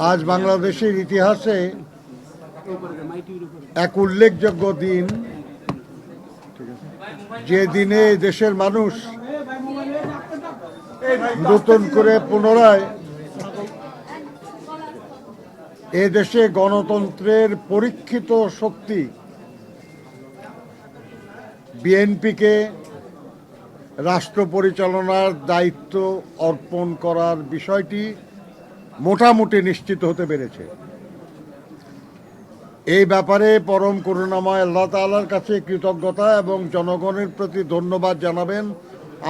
আজ বাংলাদেশের ইতিহাসে এক উল্লেখযোগ্য দিন, যে দিনে দেশের মানুষ নতুন করে পুনরায় এ দেশে গণতন্ত্রের পরীক্ষিত শক্তি বিএনপিকে রাষ্ট্র পরিচালনার দায়িত্ব অর্পণ করার বিষয়টি মোটামুটি নিশ্চিত হতে পেরেছে। এই ব্যাপারে পরম করুণাময় আল্লাহ তাআলার কাছে কৃতজ্ঞতা এবং জনগণের প্রতি ধন্যবাদ জানাবেন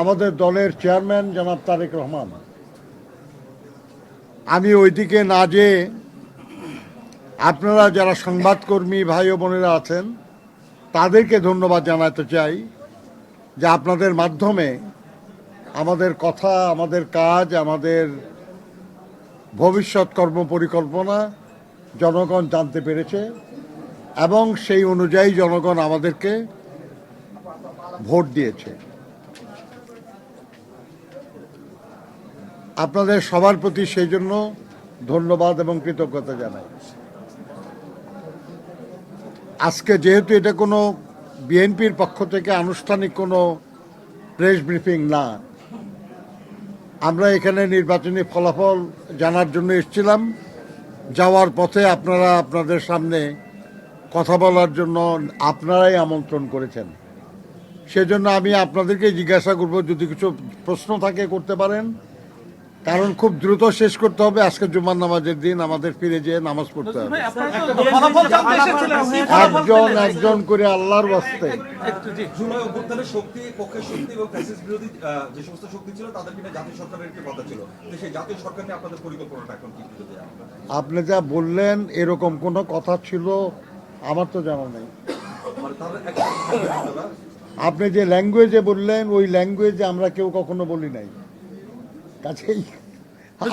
আমাদের দলের চেয়ারম্যান জনাব তারেক রহমান। আমি ওইদিকে না যেয়ে আপনারা যারা সংবাদকর্মী ভাই ও বোনেরা আছেন তাদেরকে ধন্যবাদ জানাতে চাই যে আপনাদের মাধ্যমে আমাদের কথা, আমাদের কাজ, আমাদের ভবিষ্যৎ কর্মপরিকল্পনা জনগণ জানতে পেরেছে এবং সেই অনুযায়ী জনগণ আমাদেরকে ভোট দিয়েছে। আপনাদের সবার প্রতি সেই জন্য ধন্যবাদ এবং কৃতজ্ঞতা জানাই। আজকে যেহেতু এটা কোনো বিএনপির পক্ষ থেকে আনুষ্ঠানিক কোনো প্রেস ব্রিফিং না, আমরা এখানে নির্বাচনী ফলাফল জানার জন্য এসেছিলাম। যাওয়ার পথে আপনারা আপনাদের সামনে কথা বলার জন্য আপনারাই আমন্ত্রণ করেছেন। সেজন্য আমি আপনাদেরকে জিজ্ঞাসা করব, যদি কিছু প্রশ্ন থাকে করতে পারেন, কারণ খুব দ্রুত শেষ করতে হবে। আজকে জুমার নামাজের দিন, আমাদের ফিরে যেয়ে নামাজ পড়তে হবে। একজন করে আল্লাহর ওয়াস্তে। জুলাই অভ্যুত্থানের শক্তি, পক্ষের শক্তি এবং ফ্যাসিস্ট বিরোধী যে সমস্ত শক্তি ছিল তাদের কিনা জাতীয় সরকারের একটি কথা ছিল, সেই জাতীয় সরকার নিয়ে আপনাদের পরিকল্পনাটা এখন কি? আপনি যা বললেন এরকম কোনো কথা ছিল আমার তো জানা নেই। আপনি যে ল্যাঙ্গুয়েজে বললেন ওই ল্যাঙ্গুয়েজে আমরা কেউ কখনো বলি নাই। কাছেই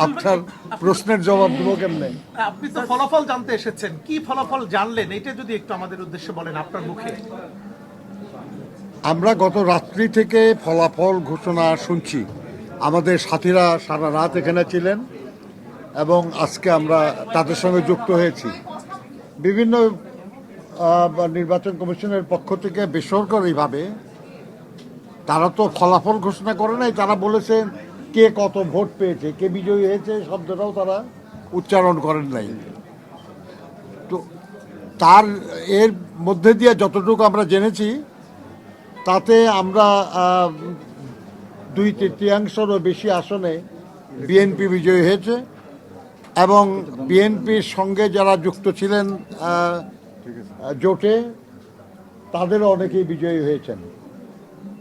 আপনার প্রশ্নের জবাব দেবো কেমনে? আপনি তো ফলাফল জানতে এসেছেন, কি ফলাফল জানলেন এটা যদি একটু আমাদের উদ্দেশ্যে বলেন আপনার মুখে। আমরা গত রাত্রি থেকে ফলাফল ঘোষণা শুনছি। আমাদের সাথীরা সারা রাত এখানে ছিলেন এবং আজকে আমরা তাদের সঙ্গে যুক্ত হয়েছি। বিভিন্ন নির্বাচন কমিশনের পক্ষ থেকে বেসরকারিভাবে তারা তো ফলাফল ঘোষণা করে নাই, তারা বলেছেন কে কত ভোট পেয়েছে, কে বিজয়ী হয়েছে, শব্দটাও তারা উচ্চারণ করেন নাই। তো তার এর মধ্যে দিয়ে যতটুকু আমরা জেনেছি তাতে আমরা 2/3 বেশি আসনে বিএনপি বিজয়ী হয়েছে এবং বিএনপির সঙ্গে যারা যুক্ত ছিলেন জোটে তাদেরও অনেকেই বিজয়ী হয়েছেন।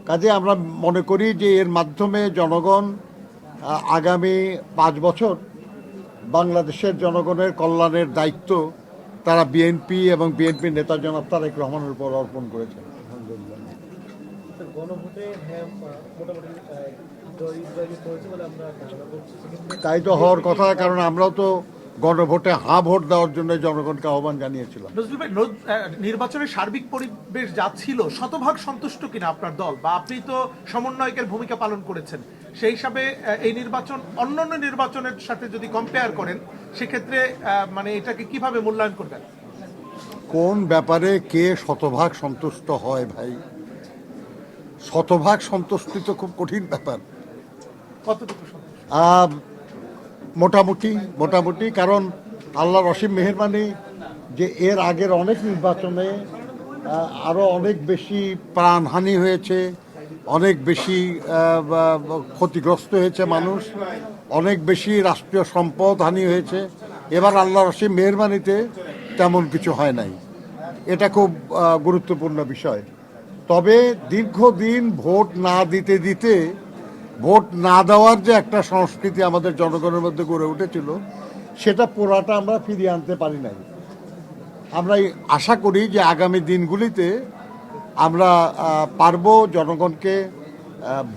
কাজে আমরা মনে করি যে এর মাধ্যমে জনগণ আগামী 5 বছর বাংলাদেশের জনগণের কল্যাণের দায়িত্ব তারা বিএনপি এবং বিএনপির নেতা জনাব তারেক রহমানের উপর অর্পণ করেছেন। তাই তো হওয়ার কথা, কারণ আমরাও তো গণভোটে হ্যাঁ ভোট দেওয়ার জন্য জনগণকে আহ্বান জানিয়েছিলাম। নির্বাচনের সার্বিক পরিবেশ যা ছিল শতভাগ সন্তুষ্ট কিনা আপনার দল, বা আপনি তো সমন্বয়কের ভূমিকা পালন করেছেন, সেই হিসাবে এই নির্বাচন অন্যান্য নির্বাচনের সাথে যদি কম্পেয়ার করেন সেক্ষেত্রে মানে এটাকে কিভাবে মূল্যায়ন করবেন? কোন ব্যাপারে কে শতভাগ সন্তুষ্ট হয় ভাই? শতভাগ সন্তুষ্টি তো খুব কঠিন ব্যাপার। কতটুকু মোটামুটি, কারণ আল্লাহর অসীম মেহেরবানি যে এর আগের অনেক নির্বাচনে আরও অনেক বেশি প্রাণহানি হয়েছে, অনেক বেশি ক্ষতিগ্রস্ত হয়েছে মানুষ, অনেক বেশি রাষ্ট্রীয় সম্পদ হানি হয়েছে। এবার আল্লাহর অসীম মেহেরবানিতে তেমন কিছু হয় নাই। এটা খুব গুরুত্বপূর্ণ বিষয়। তবে দীর্ঘদিন ভোট না দিতে ভোট না দেওয়ার যে একটা সংস্কৃতি আমাদের জনগণের মধ্যে গড়ে উঠেছিল, সেটা পুরাটা আমরা ফিরিয়ে আনতে পারি নাই। আমরা আশা করি যে আগামী দিনগুলিতে আমরা পারবো জনগণকে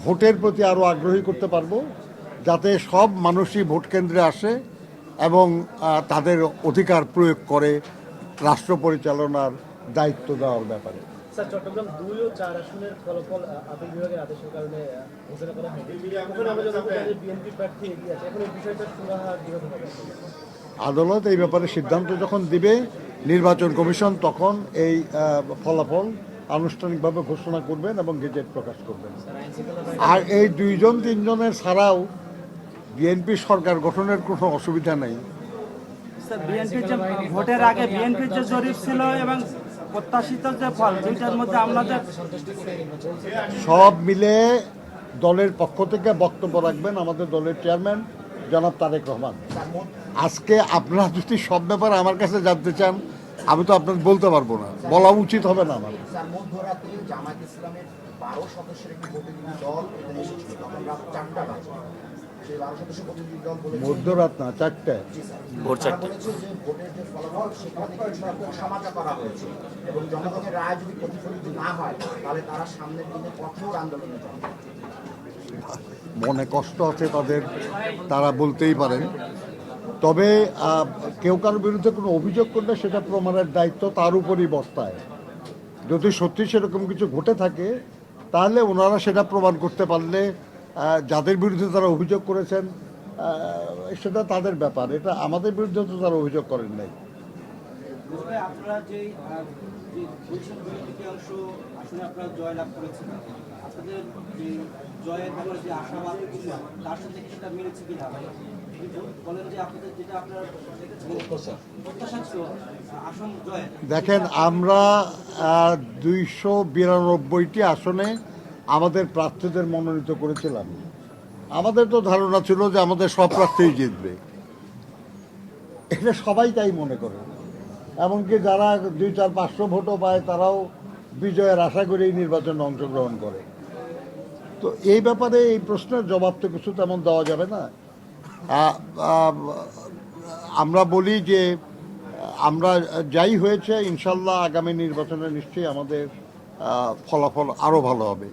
ভোটের প্রতি আরও আগ্রহী করতে পারবো, যাতে সব মানুষই ভোট কেন্দ্রে আসে এবং তাদের অধিকার প্রয়োগ করে রাষ্ট্র পরিচালনার দায়িত্ব দেওয়ার ব্যাপারে। চট্টগ্রাম 2 ও 4 আসনের ফলাফল আপিল বিভাগের আদেশের কারণে ঘোষণা করা হয়নি। এখন আমরা যখন বিএনপি প্রার্থী এগিয়ে আছে, এখন এই বিষয়টা সুরাহা কিভাবে হবে? আদালত এই ব্যাপারে সিদ্ধান্ত যখন দিবে, নির্বাচন কমিশন তখন এই ফলাফল আনুষ্ঠানিকভাবে ঘোষণা করবেন এবং গেজেট প্রকাশ করবেন। আর এই 2-3 জনের ছাড়াও বিএনপি সরকার গঠনের কোনো অসুবিধা নেই। স্যার, বিএনপির যে ভোটের আগে বিএনপির যে জরিপ ছিল এবং প্রত্যাশিত যে ফল, দুইটার মধ্যে আপনাদের সব মিলে দলের পক্ষ থেকে বক্তব্য রাখবেন আমাদের দলের চেয়ারম্যান জনাব তারেক রহমান। আজকে আপনারা যদি সব ব্যাপারে আমার কাছে জানতে চান, আমি তো আপনাকে বলতে পারবো না, বলা উচিত হবে না আমার। স্যার, মধ্যরাতে জামায়াত ইসলামের 12 সদস্যের একটি প্রতিনিধি দল এখানে এসেছিল, তখন রাত 4টা বাজে। সেই 12 সদস্য প্রতিনিধি দল বলেছে, মধ্যরাত না, 4টায়। তারা বলেছে যে ভোটের যে ফলাফল সেখানে কিছুটা বসামাচা করা হয়েছে এবং জনগণের রায় যদি প্রতিফলিত না হয় তাহলে তারা সামনের দিনে কঠোর আন্দোলনে যাবে। মনে কষ্ট আছে তাদের, তারা বলতেই পারেন। তবে কেউ কারোর বিরুদ্ধে কোনো অভিযোগ করলে সেটা প্রমাণের দায়িত্ব তার উপরই বর্তায়। যদি সত্যি সেরকম কিছু ঘটে থাকে তাহলে ওনারা সেটা প্রমাণ করতে পারলে যাদের বিরুদ্ধে তারা অভিযোগ করেছেন সেটা তাদের ব্যাপার, এটা আমাদের বিরুদ্ধে তো তারা অভিযোগ করেন নাই। আপনারা যে বৈষম্য বিরোধী অংশ আসলে আপনারা জয়লাভ করেছেন, আপনাদের যে জয়ের ব্যাপারে যে আশাবাদ তার সাথে সেটা মিলেছে কিনা বলেন, যে আপনাদের যেটা আপনার প্রত্যাশা ছিল আসন জয়ের। দেখেন, আমরা 292টি আসনে আমাদের প্রার্থীদের মনোনীত করেছিলাম। আমাদের তো ধারণা ছিল যে আমাদের সব প্রার্থীই জিতবে, এটা সবাই তাই মনে করে। এমনকি যারা 200-500 ভোটও পায় তারাও বিজয়ের আশা করে এই নির্বাচনে অংশগ্রহণ করে। তো এই ব্যাপারে এই প্রশ্নের জবাব তো কিছু তেমন দেওয়া যাবে না। আমরা বলি যে আমরা যাই হয়েছে ইনশাল্লাহ আগামী নির্বাচনে নিশ্চয়ই আমাদের ফলাফল আরও ভালো হবে।